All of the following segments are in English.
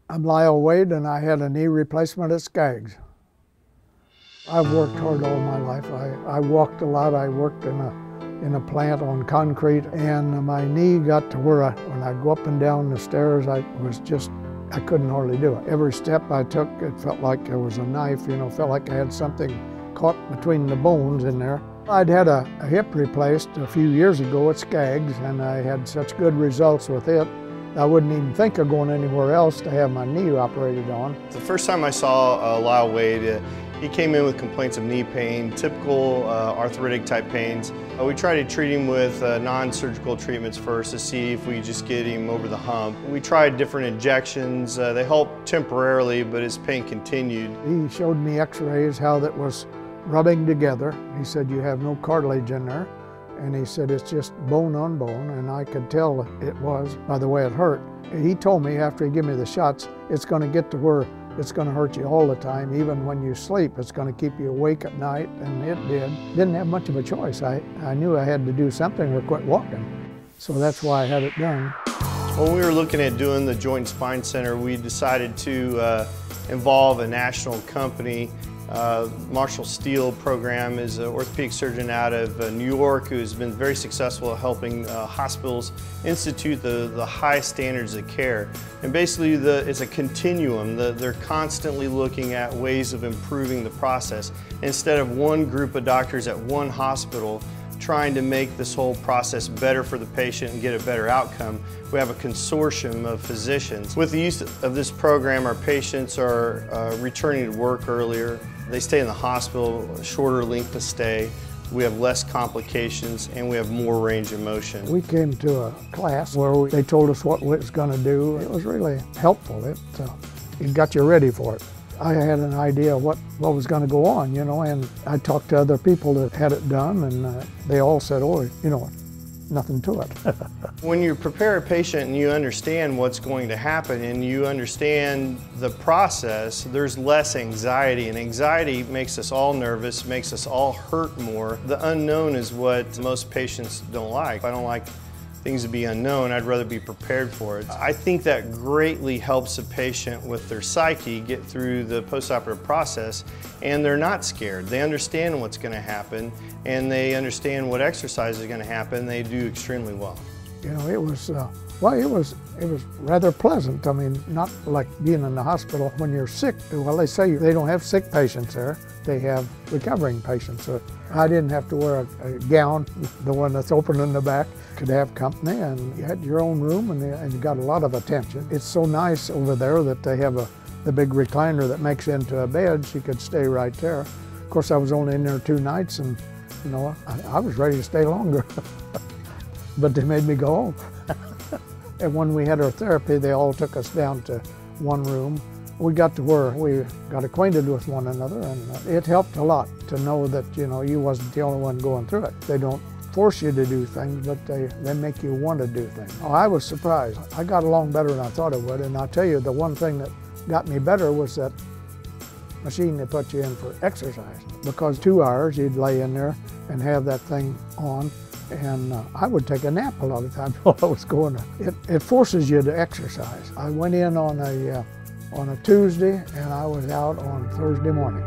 I'm Lyle Wade, and I had a knee replacement at Skaggs. I've worked hard all my life. I walked a lot. I worked in a plant on concrete, and my knee got to where when I go up and down the stairs, I couldn't hardly do it. Every step I took, it felt like there was a knife, felt like I had something caught between the bones in there. I'd had a hip replaced a few years ago at Skaggs, and I had such good results with it. I wouldn't even think of going anywhere else to have my knee operated on. The first time I saw Lyle Wade, he came in with complaints of knee pain, typical arthritic type pains. We tried to treat him with non-surgical treatments first to see if we just get him over the hump. We tried different injections. They helped temporarily, but his pain continued. He showed me x-rays, how that was rubbing together. He said, "You have no cartilage in there." And he said, "It's just bone on bone," and I could tell it was by the way it hurt. He told me after he gave me the shots, it's going to get to where it's going to hurt you all the time, even when you sleep. It's going to keep you awake at night, and it did. Didn't have much of a choice. I knew I had to do something or quit walking. So that's why I had it done. When we were looking at doing the Joint and Spine Center, we decided to involve a national company. Marshall Steele program is an orthopedic surgeon out of New York who has been very successful at helping hospitals institute the highest standards of care. And basically it's a continuum. They're constantly looking at ways of improving the process. Instead of one group of doctors at one hospital trying to make this whole process better for the patient and get a better outcome, we have a consortium of physicians. With the use of this program, our patients are returning to work earlier. They stay in the hospital a shorter length of stay. We have less complications, and we have more range of motion. We came to a class where they told us what we was going to do. It was really helpful. It got you ready for it. I had an idea what was going to go on, and I talked to other people that had it done, and they all said, "Oh, nothing to it." When you prepare a patient and you understand what's going to happen and you understand the process, there's less anxiety, and anxiety makes us all nervous, makes us all hurt more. The unknown is what most patients don't like. I don't like things to be unknown. I'd rather be prepared for it. I think that greatly helps a patient with their psyche get through the postoperative process, and they're not scared. They understand what's going to happen, and they understand what exercise is going to happen. They do extremely well. It was rather pleasant. I mean, not like being in the hospital when you're sick. Well, they say they don't have sick patients there. They have recovering patients. So I didn't have to wear a gown, the one that's open in the back. Could have company, and you had your own room, and you got a lot of attention. It's so nice over there that they have the big recliner that makes into a bed. She could stay right there. Of course, I was only in there 2 nights, and I was ready to stay longer. But they made me go home. And when we had our therapy, they all took us down to one room. We got to where we got acquainted with one another, and it helped a lot to know that you wasn't the only one going through it. They don't force you to do things, but they make you want to do things. Oh, I was surprised. I got along better than I thought I would, and I'll tell you, the one thing that got me better was that machine they put you in for exercise. Because 2 hours you'd lay in there and have that thing on, and I would take a nap a lot of times while I was going. It forces you to exercise. I went in on a Tuesday, and I was out on Thursday morning.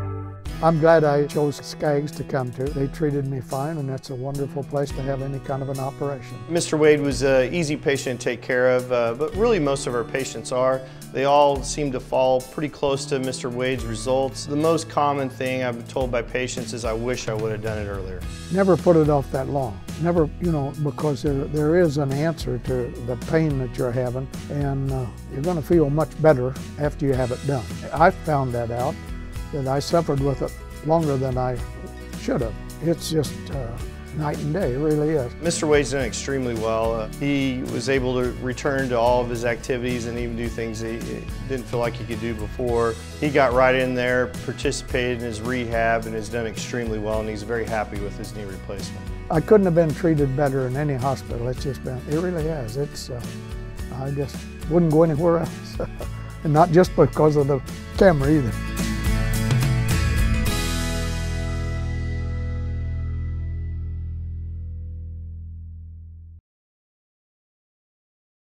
I'm glad I chose Skaggs to come to. They treated me fine, and that's a wonderful place to have any kind of an operation. Mr. Wade was an easy patient to take care of, but really most of our patients are. They all seem to fall pretty close to Mr. Wade's results. The most common thing I've been told by patients is, "I wish I would have done it earlier." Never put it off that long. Never, because there is an answer to the pain that you're having, and you're going to feel much better after you have it done. I found that out, that I suffered with it longer than I should have. It's just night and day, it really is. Mr. Wade's done extremely well. He was able to return to all of his activities and even do things he didn't feel like he could do before. He got right in there, participated in his rehab, and has done extremely well, and he's very happy with his knee replacement. I couldn't have been treated better in any hospital. It's just been, it really has. I just wouldn't go anywhere else. And not just because of the camera either.